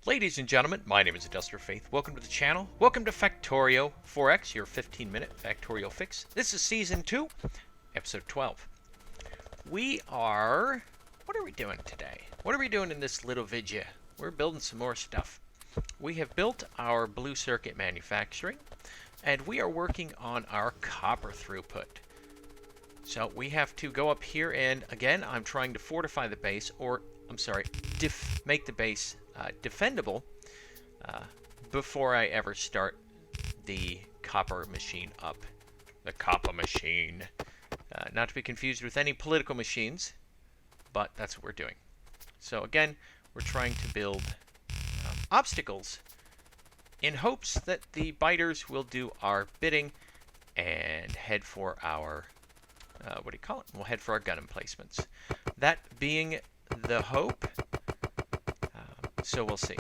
Ladies and gentlemen, my name is Industrial Faith. Welcome to the channel. Welcome to Factorio 4X, your 15-minute Factorio fix. This is Season 2, Episode 12. What are we doing today? What are we doing in this little video? We're building some more stuff. We have built our blue circuit manufacturing, and we are working on our copper throughput. So we have to go up here, and again, I'm trying to fortify the base, or, I'm sorry, make the base defendable before I ever start the copper machine up. The copper machine. Not to be confused with any political machines, but that's what we're doing. So again, we're trying to build obstacles in hopes that the biters will do our bidding and head for our, what do you call it? We'll head for our gun emplacements. That being the hope, so we'll see.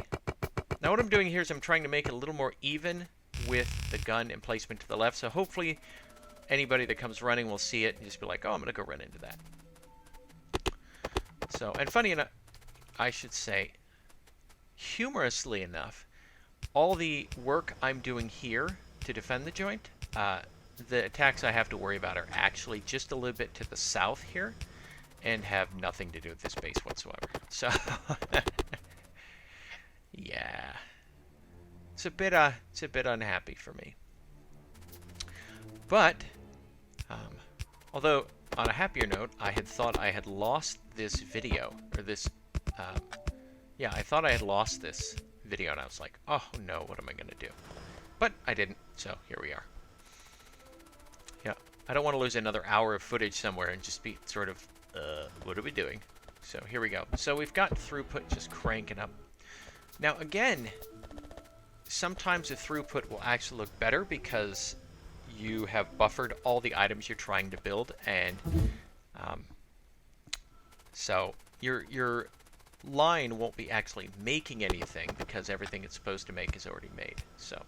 Now what I'm doing here is I'm trying to make it a little more even with the gun emplacement to the left, so hopefully anybody that comes running will see it and just be like, oh, I'm going to go run into that. So, and funny enough, I should say, humorously enough, all the work I'm doing here to defend the joint, the attacks I have to worry about are actually just a little bit to the south here and have nothing to do with this base whatsoever. So, yeah, it's a bit unhappy for me. But although on a happier note, I had thought I had lost this video, or this, yeah, I thought I had lost this video, and I was like, oh no, what am I going to do? But I didn't, so here we are. Yeah, I don't want to lose another hour of footage somewhere and just be sort of, what are we doing? So here we go. So we've got throughput just cranking up. Now again, sometimes the throughput will actually look better because you have buffered all the items you're trying to build, and so your line won't be actually making anything because everything it's supposed to make is already made. So,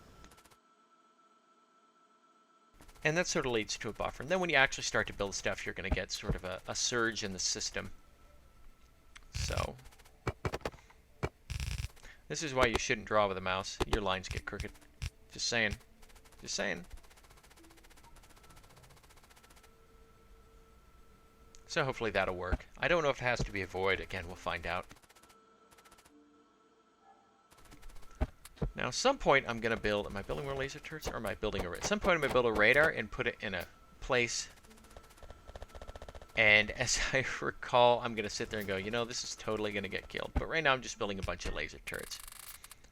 and that sort of leads to a buffer. And then when you actually start to build stuff, you're going to get sort of a surge in the system. So this is why you shouldn't draw with a mouse. Your lines get crooked. Just saying. Just saying. So hopefully that'll work. I don't know if it has to be a void. Again, we'll find out. Now, at some point I'm going to build... Am I building more laser turrets, or am I building a... At some point I'm going to build a radar and put it in a place. And as I recall, I'm going to sit there and go, you know, this is totally going to get killed. But right now I'm just building a bunch of laser turrets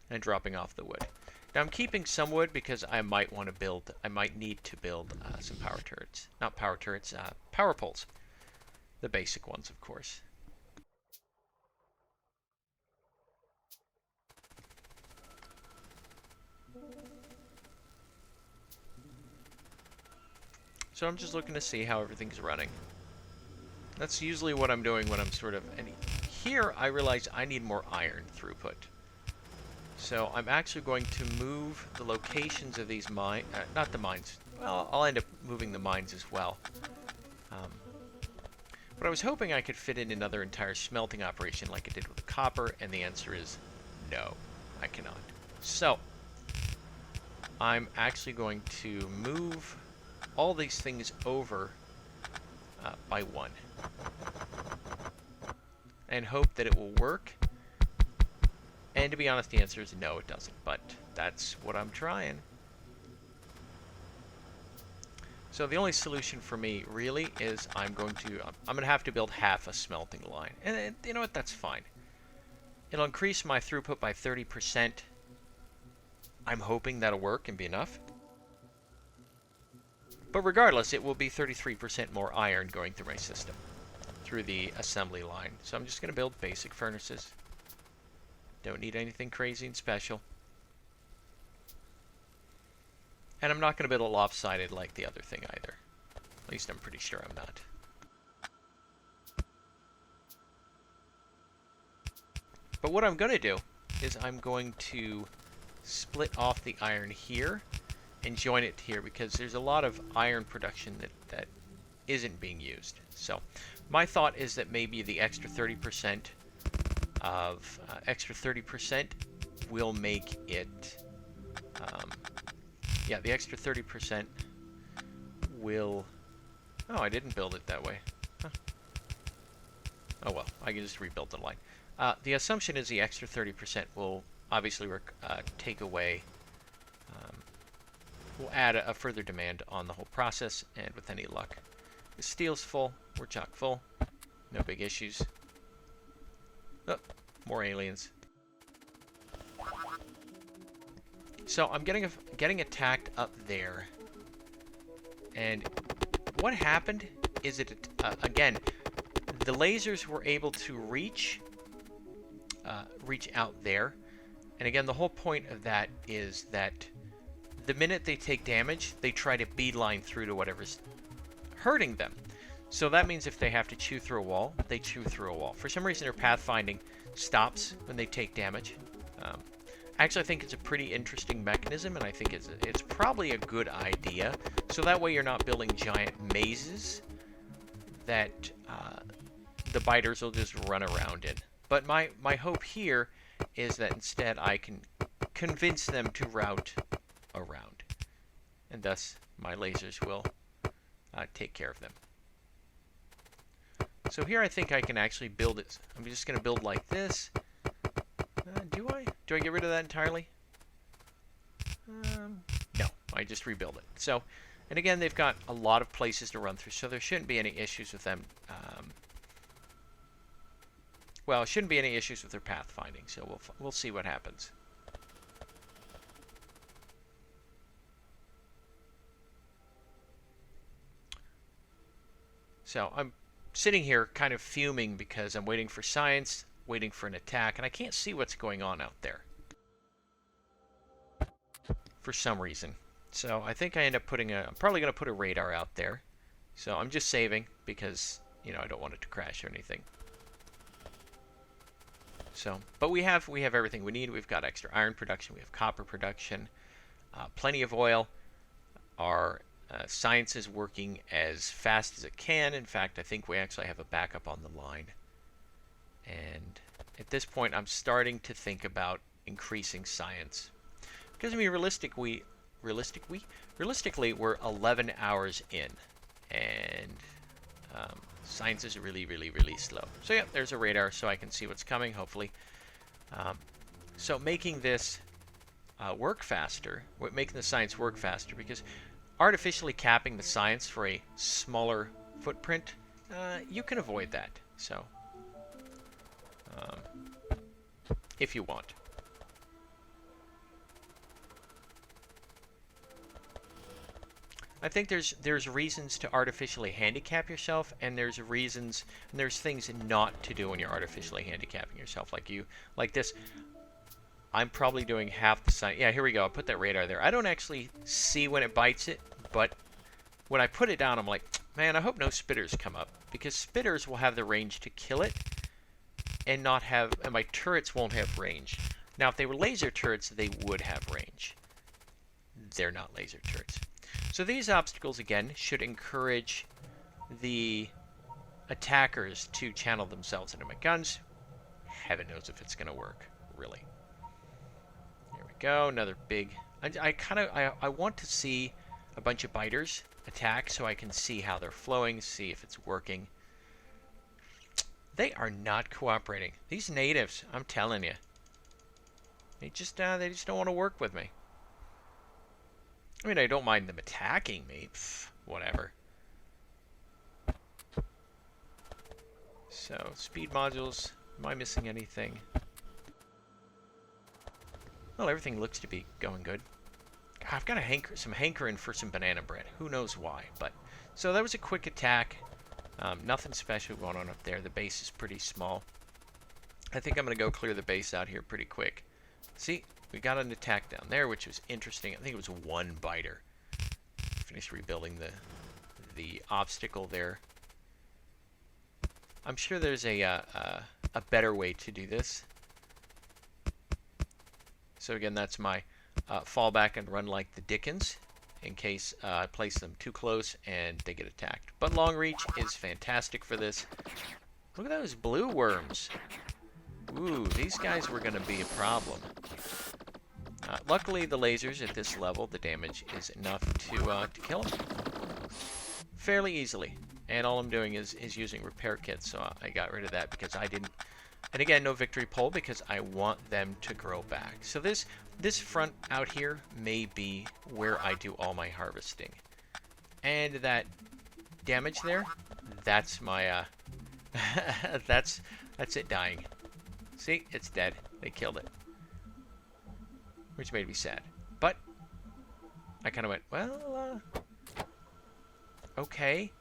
and dropping off the wood. Now I'm keeping some wood because I might want to build... I might need to build some power turrets. Not power turrets, power poles. The basic ones, of course. So I'm just looking to see how everything's running. That's usually what I'm doing when I'm sort of... And here I realize I need more iron throughput. So I'm actually going to move the locations of these mines... not the mines. Well, I'll end up moving the mines as well. But I was hoping I could fit in another entire smelting operation like I did with the copper, and the answer is no, I cannot. So I'm actually going to move all these things over by one and hope that it will work. And to be honest, the answer is no, it doesn't, but that's what I'm trying. So the only solution for me really is I'm going to have to build half a smelting line. And you know what, that's fine. It'll increase my throughput by 30%. I'm hoping that'll work and be enough. But regardless, it will be 33% more iron going through my system, through the assembly line. So I'm just going to build basic furnaces. Don't need anything crazy and special. And I'm not going to build it lopsided like the other thing either. At least I'm pretty sure I'm not. But what I'm going to do is I'm going to split off the iron here and join it here, because there's a lot of iron production that isn't being used. So my thought is that maybe the extra 30% will make it, yeah, the extra 30% will, oh, I didn't build it that way. Huh. Oh well, I can just rebuild the line. The assumption is the extra 30% will obviously take away, will add a further demand on the whole process, and with any luck, the steel's full, we're chock full, no big issues. Oh, more aliens. So I'm getting attacked up there, and what happened is it again, the lasers were able to reach out there, and again the whole point of that is that the minute they take damage, they try to beeline through to whatever's hurting them. So that means if they have to chew through a wall, they chew through a wall. For some reason, their pathfinding stops when they take damage. Actually, I think it's a pretty interesting mechanism, and I think it's probably a good idea. So that way you're not building giant mazes that the biters will just run around in. But my hope here is that instead I can convince them to route around, and thus my lasers will take care of them. So here I think I can actually build it. I'm just going to build like this. Do I get rid of that entirely? No, I just rebuild it. So, and again, they've got a lot of places to run through, so there shouldn't be any issues with them. Well, it shouldn't be any issues with their pathfinding, so we'll see what happens. So I'm sitting here kind of fuming because I'm waiting for science, waiting for an attack, and I can't see what's going on out there for some reason. So I think I end up I'm probably going to put a radar out there. So I'm just saving because, you know, I don't want it to crash or anything. So, but we have everything we need. We've got extra iron production, we have copper production, plenty of oil. Our science is working as fast as it can. In fact, I think we actually have a backup on the line. And at this point, I'm starting to think about increasing science. Because, I mean, realistically, we're 11 hours in. And science is really, really, really slow. So, yeah, there's a radar so I can see what's coming, hopefully. So making this work faster, making the science work faster, because artificially capping the science for a smaller footprint, you can avoid that. So, if you want. I think there's reasons to artificially handicap yourself, and there's things not to do when you're artificially handicapping yourself. Like this. I'm probably doing half the science. Yeah, here we go. I'll put that radar there. I don't actually see when it bites it, but when I put it down, I'm like, man, I hope no spitters come up, because spitters will have the range to kill it, and my turrets won't have range. Now, if they were laser turrets, they would have range. They're not laser turrets. So these obstacles, again, should encourage the attackers to channel themselves into my guns. Heaven knows if it's going to work, really. There we go, another big... I want to see a bunch of biters attack so I can see how they're flowing, see if it's working. They are not cooperating. These natives, I'm telling you. They just don't want to work with me. I mean, I don't mind them attacking me. Pfft, whatever. So, speed modules. Am I missing anything? Well, everything looks to be going good. God, I've got some hankering for some banana bread. Who knows why? But so that was a quick attack. Nothing special going on up there. The base is pretty small. I think I'm going to go clear the base out here pretty quick. See? We got an attack down there, which was interesting. I think it was one biter. Finished rebuilding the obstacle there. I'm sure there's a better way to do this. So again, that's my fallback and run like the Dickens in case I place them too close and they get attacked. But long reach is fantastic for this. Look at those blue worms. Ooh, these guys were going to be a problem. Luckily, the lasers at this level, the damage is enough to kill them fairly easily. And all I'm doing is using repair kits, so I got rid of that because I didn't. And again, no victory pole because I want them to grow back. So this front out here may be where I do all my harvesting. And that damage there, that's my that's it dying. See, it's dead. They killed it. Which made me sad. But I kind of went, well, okay.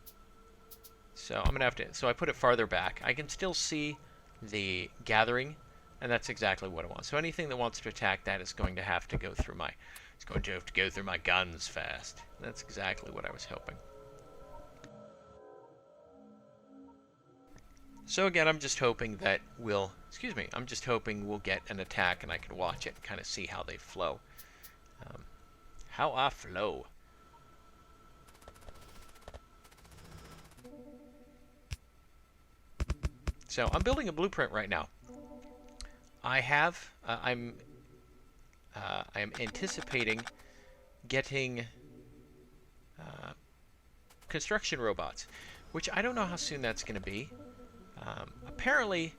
So I'm gonna have to. So I put it farther back. I can still see the gathering, and that's exactly what I want. So anything that wants to attack that is going to have to go through my. It's going to have to go through my guns fast. That's exactly what I was hoping. So again, I'm just hoping that we'll. Excuse me. I'm just hoping we'll get an attack, and I can watch it and kind of see how they flow. How I flow. So I'm building a blueprint right now. I am anticipating getting construction robots, which I don't know how soon that's going to be. Apparently,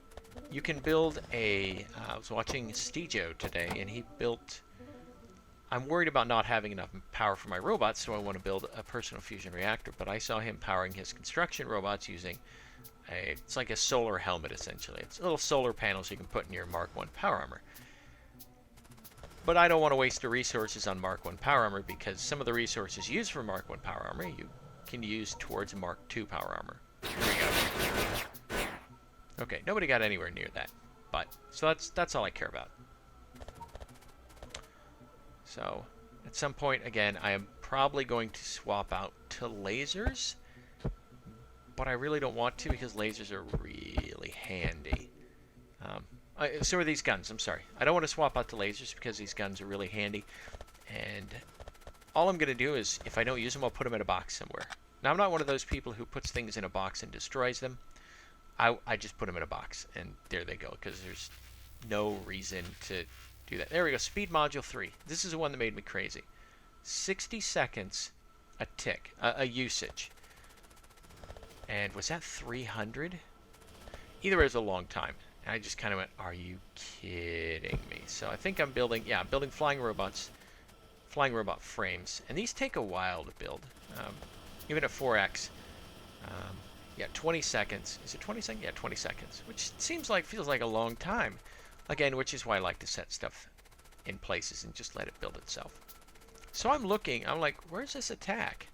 you can build a. I was watching Stejo today, and he built. I'm worried about not having enough power for my robots, so I want to build a personal fusion reactor. But I saw him powering his construction robots using. It's like a solar helmet, essentially. It's little solar panels you can put in your Mark 1 power armor. But I don't want to waste the resources on Mark 1 power armor because some of the resources used for Mark 1 power armor you can use towards Mark 2 power armor. Here we go. Okay, nobody got anywhere near that. But so that's all I care about. So at some point, again, I am probably going to swap out to lasers. But I really don't want to because lasers are really handy. So are these guns. I'm sorry. I don't want to swap out to lasers because these guns are really handy. And all I'm going to do is, if I don't use them, I'll put them in a box somewhere. Now, I'm not one of those people who puts things in a box and destroys them. I just put them in a box, and there they go, because there's no reason to do that. There we go. Speed module 3. This is the one that made me crazy. 60 seconds a tick, a usage. And was that 300? Either way, it was a long time. And I just kind of went, are you kidding me? So I think I'm building, yeah, I'm building flying robots, flying robot frames. And these take a while to build, even at 4x. Yeah, 20 seconds. Is it 20 seconds? Yeah, 20 seconds. Which feels like a long time. Again, which is why I like to set stuff in places and just let it build itself. So I'm like, where's this attack?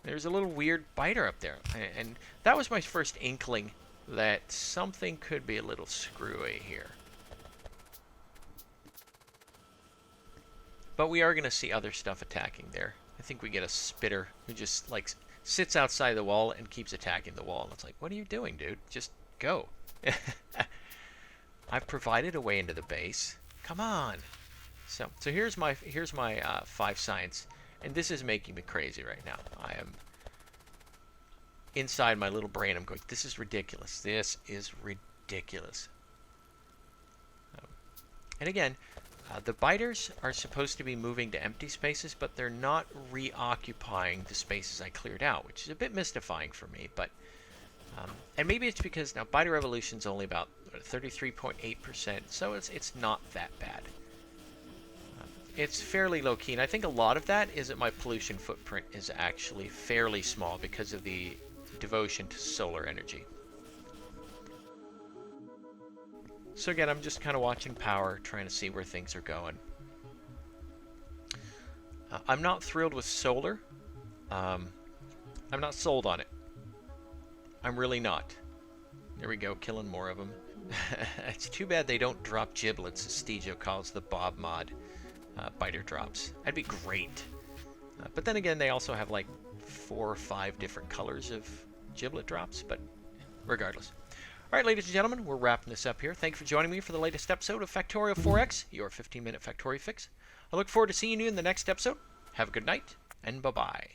There's a little weird biter up there. And that was my first inkling that something could be a little screwy here. But we are going to see other stuff attacking there. I think we get a spitter who just, like, sits outside the wall and keeps attacking the wall. It's like, what are you doing, dude? Just go. I've provided a way into the base. Come on. So here's my 5 science. And this is making me crazy right now. I am inside my little brain. I'm going, this is ridiculous. This is ridiculous. And again, the biters are supposed to be moving to empty spaces, but they're not reoccupying the spaces I cleared out, which is a bit mystifying for me. But and maybe it's because now biter evolution's only about 33.8%, so it's not that bad. It's fairly low-key, and I think a lot of that is that my pollution footprint is actually fairly small because of the devotion to solar energy. So again, I'm just kind of watching power, trying to see where things are going. I'm not thrilled with solar. I'm not sold on it. I'm really not. There we go, killing more of them. It's too bad they don't drop giblets, as Stejo calls the Bob mod. Biter drops. That'd be great. But then again, they also have like 4 or 5 different colors of giblet drops, but regardless. All right, ladies and gentlemen, we're wrapping this up here. Thank you for joining me for the latest episode of Factorio 4X, your 15-minute Factorio fix. I look forward to seeing you in the next episode. Have a good night, and bye-bye.